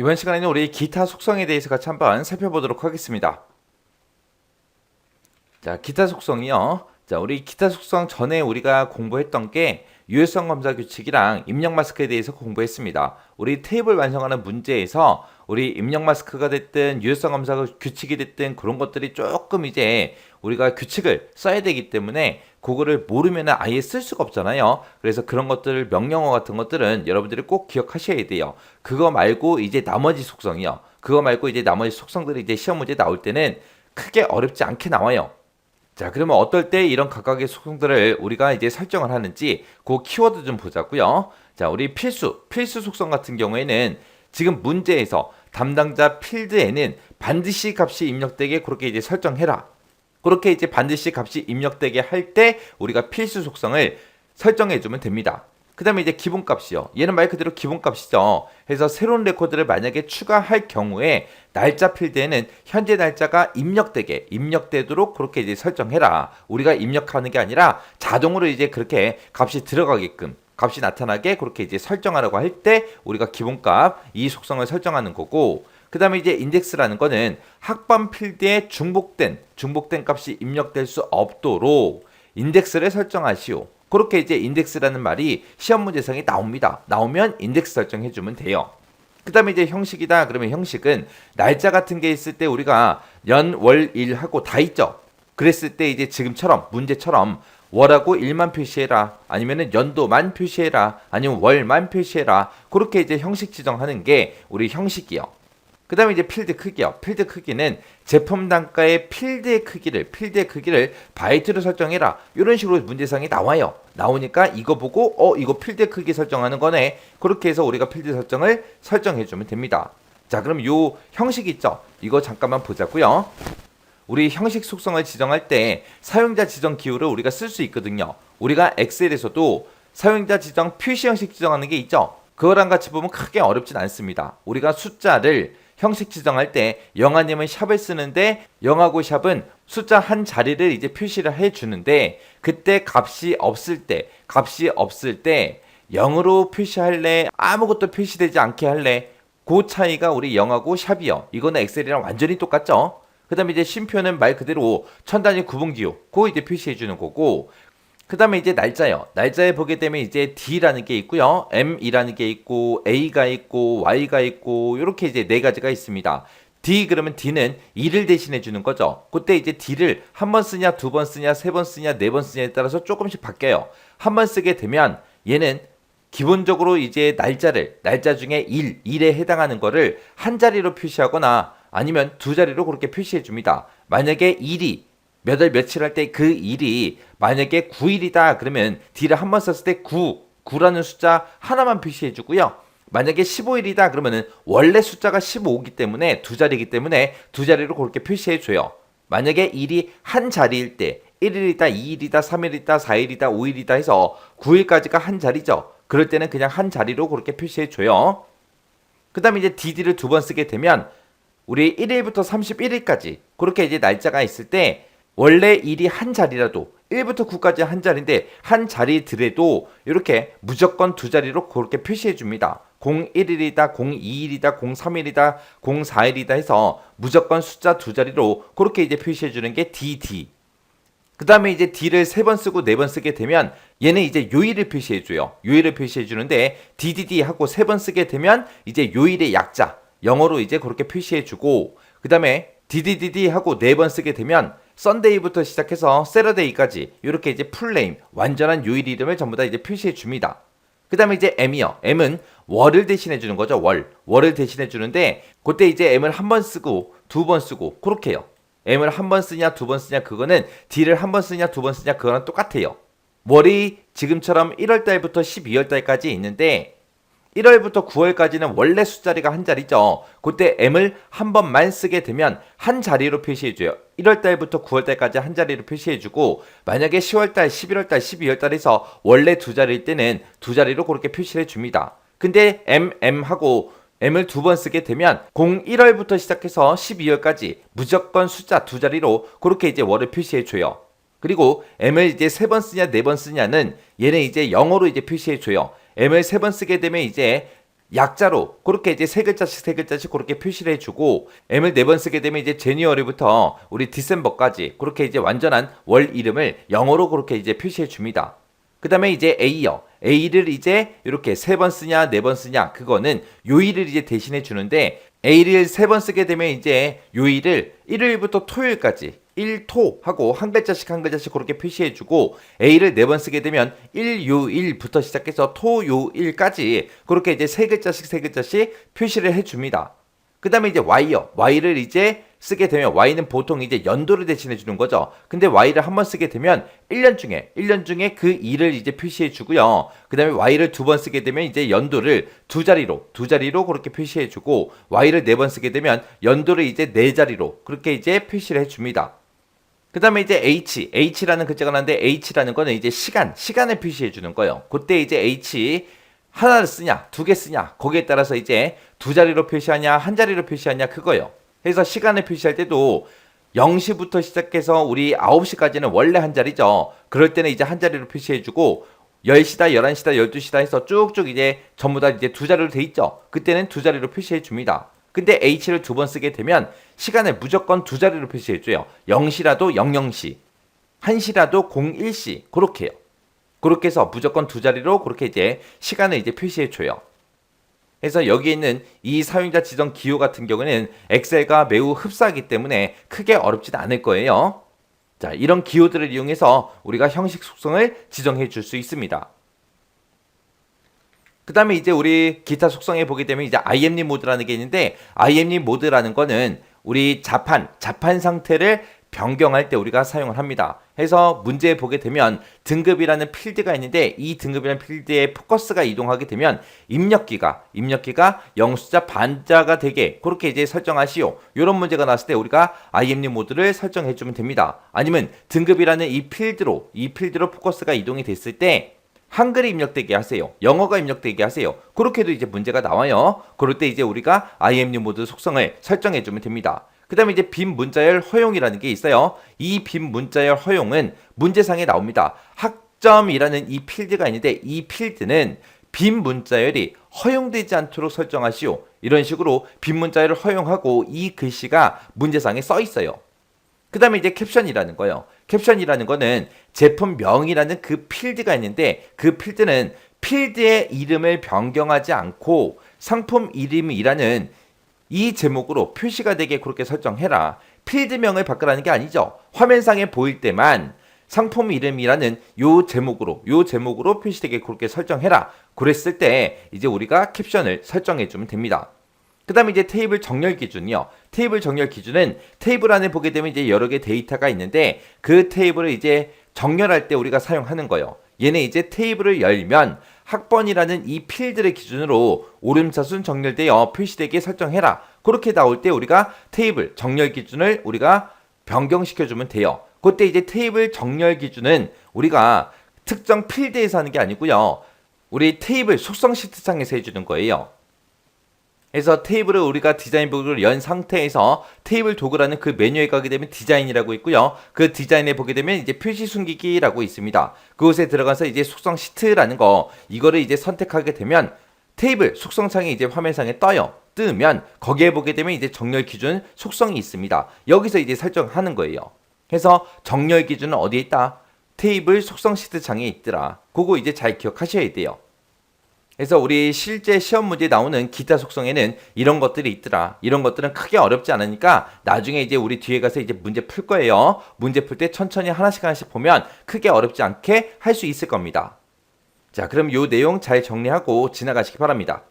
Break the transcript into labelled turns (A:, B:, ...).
A: 이번 시간에는 우리 기타 속성에 대해서 같이 한번 살펴보도록 하겠습니다. 자, 기타 속성이요. 자, 우리 기타 속성 전에 우리가 공부했던 게 유효성 검사 규칙이랑 입력 마스크에 대해서 공부했습니다. 우리 테이블 완성하는 문제에서 우리 입력 마스크가 됐든 유효성 검사 규칙이 됐든 그런 것들이 조금 이제 우리가 규칙을 써야 되기 때문에 그거를 모르면 아예 쓸 수가 없잖아요. 그래서 그런 것들 명령어 같은 것들은 여러분들이 꼭 기억하셔야 돼요. 그거 말고 이제 나머지 속성이요. 그거 말고 이제 나머지 속성들이 이제 시험 문제 나올 때는 크게 어렵지 않게 나와요. 자, 그러면 어떨 때 이런 각각의 속성들을 우리가 이제 설정을 하는지 그 키워드 좀 보자고요. 자, 우리 필수 속성 같은 경우에는 지금 문제에서 담당자 필드에는 반드시 값이 입력되게 그렇게 이제 설정해라. 그렇게 이제 반드시 값이 입력되게 할 때 우리가 필수 속성을 설정해 주면 됩니다. 그 다음에 이제 기본값이요. 얘는 말 그대로 기본값이죠. 그래서 새로운 레코드를 만약에 추가할 경우에 날짜 필드에는 현재 날짜가 입력되도록 그렇게 이제 설정해라. 우리가 입력하는 게 아니라 자동으로 이제 그렇게 값이 들어가게끔 값이 나타나게 그렇게 이제 설정하라고 할 때 우리가 기본값 이 속성을 설정하는 거고, 그 다음에 이제 인덱스라는 거는 학번 필드에 중복된 값이 입력될 수 없도록 인덱스를 설정하시오. 그렇게 이제 인덱스라는 말이 시험 문제상에 나옵니다. 나오면 인덱스 설정해주면 돼요. 그 다음에 이제 형식이다. 그러면 형식은 날짜 같은 게 있을 때 우리가 연, 월, 일 하고 다 있죠. 그랬을 때 이제 지금처럼 문제처럼 월하고 일만 표시해라. 아니면은 연도만 표시해라. 아니면 월만 표시해라. 그렇게 이제 형식 지정하는 게 우리 형식이요. 그 다음에 이제 필드 크기요. 필드 크기는 제품 단가의 필드의 크기를 바이트로 설정해라. 이런 식으로 문제상이 나와요. 나오니까 이거 보고 이거 필드 크기 설정하는 거네. 그렇게 해서 우리가 필드 설정을 설정해주면 됩니다. 자, 그럼 요 형식 있죠? 이거 잠깐만 보자고요. 우리 형식 속성을 지정할 때 사용자 지정 기호를 우리가 쓸 수 있거든요. 우리가 엑셀에서도 사용자 지정 표시 형식 지정하는 게 있죠. 그거랑 같이 보면 크게 어렵진 않습니다. 우리가 숫자를 형식 지정할 때 영아님은 샵을 쓰는데 영하고 샵은 숫자 한 자리를 이제 표시를 해주는데, 그때 값이 없을 때 0으로 표시할래, 아무것도 표시되지 않게 할래, 그 차이가 우리 영하고 샵이요. 이거는 엑셀이랑 완전히 똑같죠. 그 다음에 이제 쉼표는 말 그대로 천 단위 구분기호 그거 이제 표시해 주는 거고, 그 다음에 이제 날짜요. 날짜에 보게 되면 이제 D라는 게 있고요. M이라는 게 있고, A가 있고, Y가 있고, 이렇게 이제 네 가지가 있습니다. D 그러면 D는 2를 대신해 주는 거죠. 그때 이제 D를 한 번 쓰냐, 두 번 쓰냐, 세 번 쓰냐, 네 번 쓰냐에 따라서 조금씩 바뀌어요. 한 번 쓰게 되면 얘는 기본적으로 이제 날짜 중에 1에 해당하는 거를 한 자리로 표시하거나 아니면 두 자리로 그렇게 표시해 줍니다. 만약에 1이 몇 월 며칠 할 때 그 일이 만약에 9일이다 그러면 D를 한 번 썼을 때 9라는 숫자 하나만 표시해 주고요. 만약에 15일이다 그러면은 원래 숫자가 15이기 때문에 두 자리이기 때문에 두 자리로 그렇게 표시해 줘요. 만약에 일이 한 자리일 때 1일이다, 2일이다, 3일이다, 4일이다, 5일이다 해서 9일까지가 한 자리죠. 그럴 때는 그냥 한 자리로 그렇게 표시해 줘요. 그 다음에 이제 DD를 두 번 쓰게 되면 우리 1일부터 31일까지 그렇게 이제 날짜가 있을 때 원래 일이 한 자리라도 1부터 9까지 한 자리인데 한 자리더라도 이렇게 무조건 두 자리로 그렇게 표시해 줍니다. 01일이다, 02일이다, 03일이다, 04일이다 해서 무조건 숫자 두 자리로 그렇게 이제 표시해 주는 게 DD. 그 다음에 이제 D를 세 번 쓰고 네 번 쓰게 되면 얘는 이제 요일을 표시해 줘요. 요일을 표시해 주는데 DDD 하고 세 번 쓰게 되면 이제 요일의 약자 영어로 이제 그렇게 표시해 주고, 그 다음에 DDDD 하고 네 번 쓰게 되면 썬데이부터 시작해서 세러데이까지 이렇게 이제 풀네임 완전한 요일 이름을 전부 다 이제 표시해 줍니다. 그 다음에 이제 M이요. M은 월을 대신해 주는 거죠. 월을 대신해 주는데 그때 이제 M을 한 번 쓰고 두 번 쓰고 그렇게 해요. M을 한 번 쓰냐 두 번 쓰냐 그거는 D를 한 번 쓰냐 두 번 쓰냐 그거랑 똑같아요. 월이 지금처럼 1월달부터 12월달까지 있는데 1월부터 9월까지는 원래 숫자리가 한 자리죠. 그때 M을 한 번만 쓰게 되면 한 자리로 표시해줘요. 1월달부터 9월달까지 한 자리로 표시해주고, 만약에 10월달, 11월달, 12월달에서 원래 두 자리일 때는 두 자리로 그렇게 표시를 해줍니다. 근데 M하고 M을 두 번 쓰게 되면 01월부터 시작해서 12월까지 무조건 숫자 두 자리로 그렇게 이제 월을 표시해줘요. 그리고 M을 이제 세 번 쓰냐 네 번 쓰냐는 얘는 이제 영어로 이제 표시해줘요. M을 세 번 쓰게 되면 이제 약자로 그렇게 이제 세 글자씩 세 글자씩 그렇게 표시를 해주고 M을 4번 쓰게 되면 이제 제니어리부터 우리 디셈버까지 그렇게 이제 완전한 월 이름을 영어로 그렇게 이제 표시해 줍니다. 그 다음에 이제 A요. A를 이제 이렇게 3번 쓰냐 4번 쓰냐 그거는 요일을 이제 대신해 주는데 A를 3번 쓰게 되면 이제 요일을 일요일부터 토요일까지 1토 하고 한 글자씩 한 글자씩 그렇게 표시해 주고 A를 4번 쓰게 되면 일요일부터 시작해서 토요일까지 그렇게 이제 세 글자씩 세 글자씩 표시를 해 줍니다. 그 다음에 이제 Y요. Y를 이제 쓰게 되면 Y는 보통 이제 연도를 대신해 주는 거죠. 근데 Y를 한번 쓰게 되면 1년 중에 그 일을 이제 표시해 주고요. 그 다음에 Y를 2번 쓰게 되면 이제 연도를 두 자리로 그렇게 표시해 주고 Y를 4번 쓰게 되면 연도를 이제 4자리로 그렇게 이제 표시를 해 줍니다. 그 다음에 이제 H라는 글자가 나는데 H라는 거는 이제 시간을 표시해 주는 거예요. 그때 이제 H 하나를 쓰냐, 2개 쓰냐, 거기에 따라서 이제 2자리로 표시하냐, 한 자리로 표시하냐, 그거요. 그래서 시간을 표시할 때도 0시부터 시작해서 우리 9시까지는 원래 한 자리죠. 그럴 때는 이제 한 자리로 표시해주고 10시다, 11시다, 12시다 해서 쭉쭉 이제 전부 다 이제 2자리로 돼 있죠. 그때는 2자리로 표시해 줍니다. 근데 H를 2번 쓰게 되면 시간을 무조건 2자리로 표시해줘요. 0시라도 00시, 1시라도 01시, 그렇게요. 그렇게 해서 무조건 2자리로 그렇게 이제 시간을 이제 표시해줘요. 그래서 여기 있는 이 사용자 지정 기호 같은 경우는 엑셀과 매우 흡사하기 때문에 크게 어렵진 않을 거예요. 자, 이런 기호들을 이용해서 우리가 형식 속성을 지정해 줄 수 있습니다. 그 다음에 이제 우리 기타 속성에 보게 되면 이제 IMD 모드라는 게 있는데 IMD 모드라는 거는 우리 자판 상태를 변경할 때 우리가 사용을 합니다. 해서 문제에 보게 되면 등급이라는 필드가 있는데 이 등급이라는 필드에 포커스가 이동하게 되면 입력기가 0숫자 반자가 되게 그렇게 이제 설정하시오. 이런 문제가 나왔을 때 우리가 IMD 모드를 설정해 주면 됩니다. 아니면 등급이라는 이 필드로 포커스가 이동이 됐을 때 한글이 입력되게 하세요. 영어가 입력되게 하세요. 그렇게도 이제 문제가 나와요. 그럴 때 이제 우리가 IMD 모드 속성을 설정해 주면 됩니다. 그 다음에 이제 빈 문자열 허용이라는 게 있어요. 이 빈 문자열 허용은 문제상에 나옵니다. 학점이라는 이 필드가 있는데 이 필드는 빈 문자열이 허용되지 않도록 설정하시오. 이런 식으로 빈 문자열을 허용하고 이 글씨가 문제상에 써 있어요. 그 다음에 이제 캡션이라는 거예요. 캡션이라는 거는 제품명이라는 그 필드가 있는데 그 필드는 필드의 이름을 변경하지 않고 상품 이름이라는 이 제목으로 표시가 되게 그렇게 설정해라. 필드명을 바꾸라는 게 아니죠. 화면상에 보일 때만 상품 이름이라는 요 제목으로 표시되게 그렇게 설정해라. 그랬을 때 이제 우리가 캡션을 설정해 주면 됩니다. 그 다음에 이제 테이블 정렬 기준이요. 테이블 정렬 기준은 테이블 안에 보게 되면 이제 여러 개 데이터가 있는데 그 테이블을 이제 정렬할 때 우리가 사용하는 거예요. 얘네 이제 테이블을 열면 학번이라는 이 필드를 기준으로 오름차순 정렬되어 표시되게 설정해라. 그렇게 나올 때 우리가 테이블 정렬 기준을 우리가 변경시켜주면 돼요. 그때 이제 테이블 정렬 기준은 우리가 특정 필드에서 하는 게 아니고요. 우리 테이블 속성 시트 창에서 해주는 거예요. 그래서 테이블을 우리가 디자인북을 연 상태에서 테이블 도구라는 그 메뉴에 가게 되면 디자인이라고 있고요. 그 디자인에 보게 되면 이제 표시 숨기기라고 있습니다. 그곳에 들어가서 이제 속성 시트라는 거 이거를 이제 선택하게 되면 테이블 속성창이 이제 화면상에 뜨면 거기에 보게 되면 이제 정렬 기준 속성이 있습니다. 여기서 이제 설정하는 거예요. 그래서 정렬 기준은 어디에 있다? 테이블 속성 시트 창에 있더라. 그거 이제 잘 기억하셔야 돼요. 그래서 우리 실제 시험 문제에 나오는 기타 속성에는 이런 것들이 있더라. 이런 것들은 크게 어렵지 않으니까 나중에 이제 우리 뒤에 가서 이제 문제 풀 거예요. 문제 풀 때 천천히 하나씩 보면 크게 어렵지 않게 할 수 있을 겁니다. 자, 그럼 요 내용 잘 정리하고 지나가시기 바랍니다.